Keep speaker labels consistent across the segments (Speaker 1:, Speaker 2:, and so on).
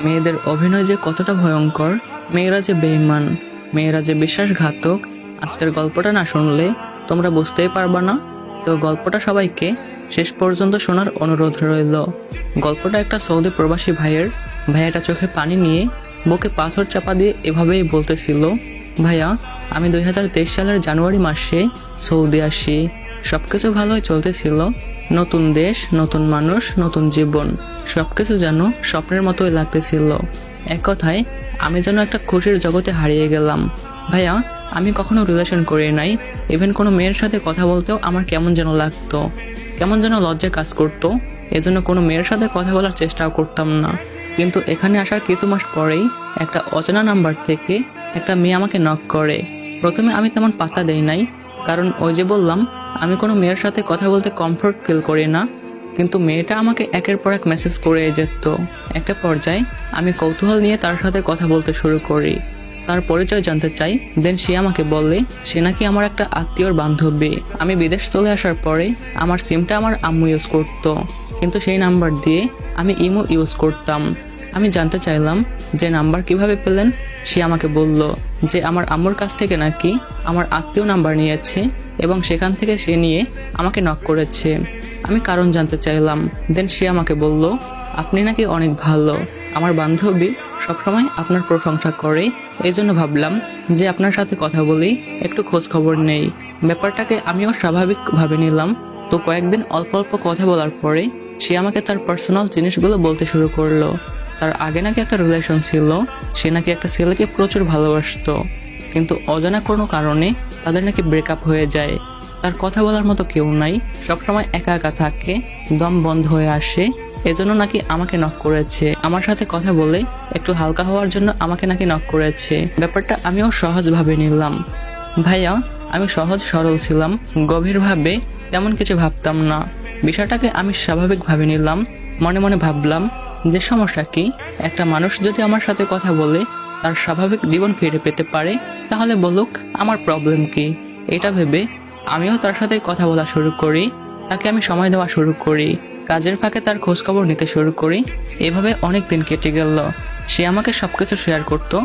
Speaker 1: মেয়েদের অভিনয় যে কতটা ভয়ঙ্কর, মেয়েরা যে বেঈমান, মেয়েরা যে বিশ্বাসঘাতক, আজকের গল্পটা না শুনলে তোমরা বুঝতেই পারবা না। তো গল্পটা সবাইকে শেষ পর্যন্ত শোনার অনুরোধ রইল। গল্পটা একটা সৌদি প্রবাসী ভাইয়াটা চোখে পানি নিয়ে বুকে পাথর চাপা দিয়ে এভাবেই বলতেছিল, ভাইয়া আমি 2023 সালের জানুয়ারি মাসে সৌদি আসি। সবকিছু ভালোই চলতেছিল, নতুন দেশ, নতুন মানুষ, নতুন জীবন, সবকিছু যেন স্বপ্নের মতোই লাগতেছিল। এক কথায় আমি যেন একটা খুশির জগতে হারিয়ে গেলাম। ভাইয়া আমি কখনো রিলেশন করি নাই, ইভেন কোনো মেয়ের সাথে কথা বলতেও আমার কেমন যেন লাগতো, কেমন যেন লজ্জা কাজ করতো। এজন্য কোনো মেয়ের সাথে কথা বলার চেষ্টাও করতাম না। কিন্তু এখানে আসার কিছু মাস পরেই একটা অচেনা নাম্বার থেকে একটা মেয়ে আমাকে নক করে। প্রথমে আমি তেমন পাত্তা দেই নাই, কারণ ওই যে বললাম আমি কোনো মেয়ের সাথে কথা বলতে কমফোর্ট ফিল করি না। কিন্তু মেয়েটা আমাকে একের পর এক মেসেজ করে যেত। একটা পর্যায়ে আমি কৌতূহল নিয়ে তার সাথে কথা বলতে শুরু করি, তার পরিচয় জানতে চাই। দেন সে আমাকে বলে সে নাকি আমার একটা আত্মীয়র বান্ধবী। আমি বিদেশ চলে আসার পরে আমার সিমটা আমার আম্মু ইউজ করতো, কিন্তু সেই নাম্বার দিয়ে আমি ইমো ইউজ করতাম। আমি জানতে চাইলাম যে নাম্বার কিভাবে পেলেন। সে আমাকে বলল যে আমার আম্মুর কাছ থেকে নাকি আমার আত্মীয় নাম্বার নিয়েছে এবং সেখান থেকে সে নিয়ে আমাকে নক করেছে। আমি কারণ জানতে চাইলাম। দেন সে আমাকে বলল আপনি নাকি অনেক ভালো, আমার বান্ধবী সবসময় আপনার প্রশংসা করে, এই জন্য ভাবলাম যে আপনার সাথে কথা বলি, একটু খোঁজ খবর নেই। ব্যাপারটাকে আমিও স্বাভাবিকভাবে নিলাম। তো কয়েকদিন অল্প অল্প কথা বলার পরে সে আমাকে তার পার্সোনাল জিনিসগুলো বলতে শুরু করলো। তার আগে নাকি একটা রিলেশন ছিল, সে নাকি একটা ছেলেকে প্রচুর ভালোবাসতো, কিন্তু অজানা কোনো কারণে তাদের নাকি ব্রেকআপ হয়ে যায়। তার কথা বলার মতো কেউ নাই, সবসময় একা একা থাকে, দম বন্ধ হয়ে আসে। এজন্য নাকি আমাকে নক করেছে, আমার সাথে কথা বলে একটু হালকা হওয়ার জন্য আমাকে নাকি নক করেছে। ব্যাপারটা আমিও সহজভাবে নিলাম। ভাইয়া আমি সহজ সরল ছিলাম, গভীরভাবে তেমন কিছু ভাবতাম না। বিষয়টাকে আমি স্বাভাবিকভাবে নিলাম। মনে মনে ভাবলাম যে সমস্যা কি, একটা মানুষ যদি আমার সাথে কথা বলে তার স্বাভাবিক জীবন ফিরে পেতে পারে, তাহলে বলুক, আমার প্রবলেম কি। এটা ভেবে আমিও তার সাথে কথা বলা শুরু করি, তাকে আমি সময় দেওয়া শুরু করি, কাজের ফাঁকে তার খোঁজখবর নিতে শুরু করি। এভাবে অনেক দিন কেটে গেল। সে আমাকে সবকিছু শেয়ার করতো।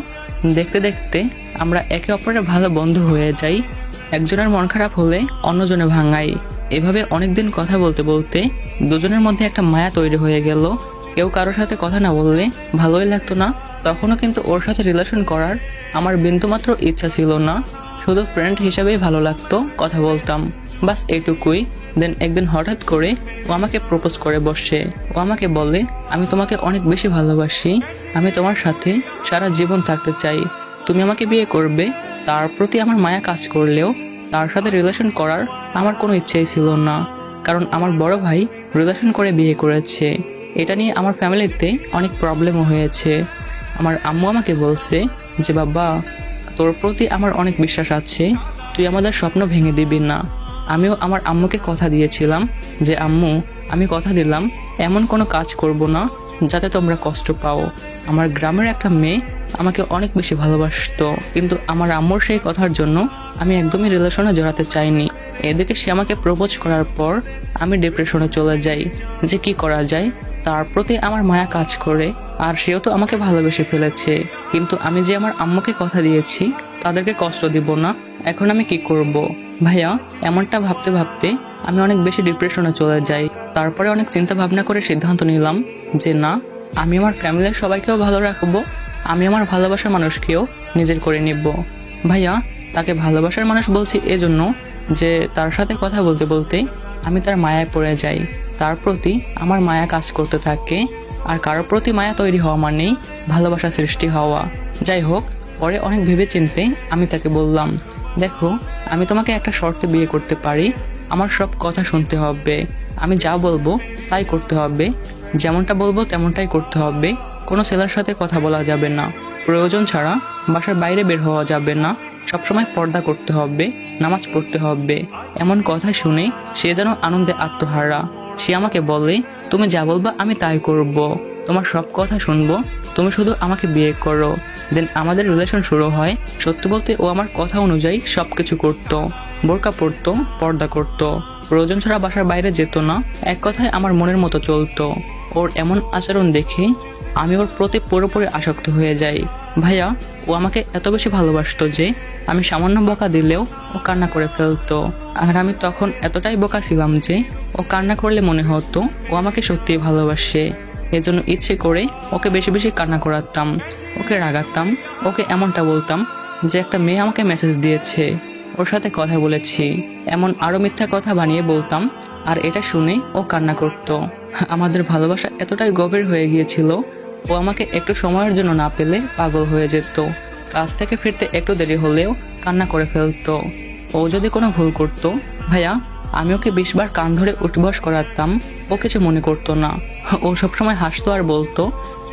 Speaker 1: দেখতে দেখতে আমরা একে অপরের ভালো বন্ধু হয়ে যাই। একজনের মন খারাপ হলে অন্যজনে ভাঙাই। এভাবে অনেকদিন কথা বলতে বলতে দুজনের মধ্যে একটা মায়া তৈরি হয়ে গেল। কেউ কারোর সাথে কথা না বললে ভালোই লাগতো না। তখনও কিন্তু ওর সাথে রিলেশন করার আমার বিন্দুমাত্র ইচ্ছা ছিল না, শুধু ফ্রেন্ড হিসাবেই ভালো লাগতো, কথা বলতাম, বাস এইটুকুই। দেন একদিন হঠাৎ করে ও আমাকে প্রপোজ করে বসে। ও আমাকে বলে আমি তোমাকে অনেক বেশি ভালোবাসি, আমি তোমার সাথে সারা জীবন থাকতে চাই, তুমি আমাকে বিয়ে করবে। তার প্রতি আমার মায়া কাজ করলেও তার সাথে রিলেশন করার আমার কোনো ইচ্ছেই ছিল না, কারণ আমার বড় ভাই রিলেশন করে বিয়ে করেছে। এটা নিয়ে আমার ফ্যামিলিতে অনেক প্রবলেমও হয়েছে। আমার আম্মু আমাকে বলছে যে বাবা, তোর প্রতি আমার অনেক বিশ্বাস আছে, তুই আমাদের স্বপ্ন ভেঙে দিবি না। আমিও আমার আম্মুকে কথা দিয়েছিলাম যে আম্মু, আমি কথা দিলাম এমন কোনো কাজ করব না যাতে তোমরা কষ্ট পাও। আমার গ্রামের একটা মেয়ে আমাকে অনেক বেশি ভালোবাসতো, কিন্তু আমার আম্মুর সেই কথার জন্য আমি একদমই রিলেশনে জড়াতে চাইনি। এদিকে সে আমাকে প্রপোজ করার পর আমি ডিপ্রেশনে চলে যাই যে কি করা যায়। তার প্রতি আমার মায়া কাজ করে, আর সেও তো আমাকে ভালোবেসে ফেলেছে, কিন্তু আমি যে আমার আম্মুকে কথা দিয়েছি তাদেরকে কষ্ট দিব না, এখন আমি কি করব? ভাইয়া এমনটা ভাবতে ভাবতে আমি অনেক বেশি ডিপ্রেশনে চলে যাই। তারপরে অনেক চিন্তা ভাবনা করে সিদ্ধান্ত নিলাম যে না, আমি আমার ফ্যামিলির সবাইকেও ভালো রাখবো, আমি আমার ভালোবাসার মানুষকেও নিজের করে নিব। ভাইয়া তাকে ভালোবাসার মানুষ বলছি এজন্য যে তার সাথে কথা বলতে বলতে আমি তার মায়ায় পড়ে যাই, তার প্রতি আমার মায়া কাজ করতে থাকে। আর কারোর প্রতি মায়া তৈরি হওয়া মানেই ভালোবাসা সৃষ্টি হওয়া। যাই হোক, পরে অনেক ভেবে চিনতে আমি তাকে বললাম, দেখো আমি তোমাকে একটা শর্তে বিয়ে করতে পারি, আমার সব কথা শুনতে হবে, আমি যা বলবো তাই করতে হবে, যেমনটা বলবো তেমনটাই করতে হবে, কোনো ছেলের সাথে কথা বলা যাবে না, প্রয়োজন ছাড়া বাসার বাইরে বের হওয়া যাবে না, সবসময় পর্দা করতে হবে, নামাজ পড়তে হবে। এমন কথা শুনে সে যেন আনন্দে আত্মহারা। সে আমাকে বলে তুমি যা বলবা আমি তাই করব, তোমার সব কথা শুনবো, তুমি শুধু আমাকে বিয়ে করো। দেন আমাদের রিলেশন শুরু হয়। সত্যি বলতে ও আমার কথা অনুযায়ী সবকিছু করতো, বোরকা পরতো, পর্দা করতো, প্রয়োজন ছাড়া বাসার বাইরে যেত না, এক কথায় আমার মনের মতো চলতো। ওর এমন আচরণ দেখে আমি ওর প্রতি পুরোপুরি আসক্ত হয়ে যাই। ভাইয়া, ও আমাকে এত বেশি ভালোবাসতো যে আমি সামান্য বকা দিলেও ও কান্না করে ফেলতো। আর আমি তখন এতটাই বোকা ছিলাম যে ও কান্না করলে মনে হতো ও আমাকে সত্যিই ভালোবাসে। এজন্য ইচ্ছে করে ওকে বেশি বেশি কান্না করাতাম, ওকে রাগাতাম, ওকে এমনটা বলতাম যে একটা মেয়ে আমাকে মেসেজ দিয়েছে, ওর সাথে কথা বলেছি, এমন আরও মিথ্যা কথা বানিয়ে বলতাম। আর এটা শুনে ও কান্না করতো। আমাদের ভালোবাসা এতটাই গভীর হয়ে গিয়েছিল, ও আমাকে একটু সময়ের জন্য না পেলে পাগল হয়ে যেত। কাজ থেকে ফিরতে একটু দেরি হলেও কান্না করে ফেলতো। ও যদি কোনো ভুল করতো, ভাইয়া, আমি ওকে 20 বার কান ধরে উঠবস করাতাম, ও কিছু মনে করতো না। ও সবসময় হাসতো আর বলতো,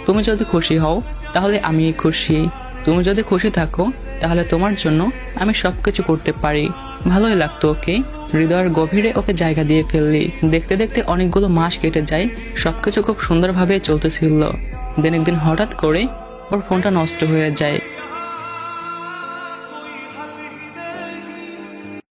Speaker 1: তুমি যদি খুশি হও তাহলে আমি খুশি, তুমি যদি খুশি থাকো তাহলে তোমার জন্য আমি সব কিছু করতে পারি। ভালোই লাগতো ওকে, হৃদয়ের গভীরে ওকে জায়গা দিয়ে ফেললি। দেখতে দেখতে অনেকগুলো মাস কেটে যায়, সবকিছু খুব সুন্দরভাবে চলতেছিল। দিন একদিন হঠাৎ করে ওর ফোনটা নষ্ট হয়ে যায়।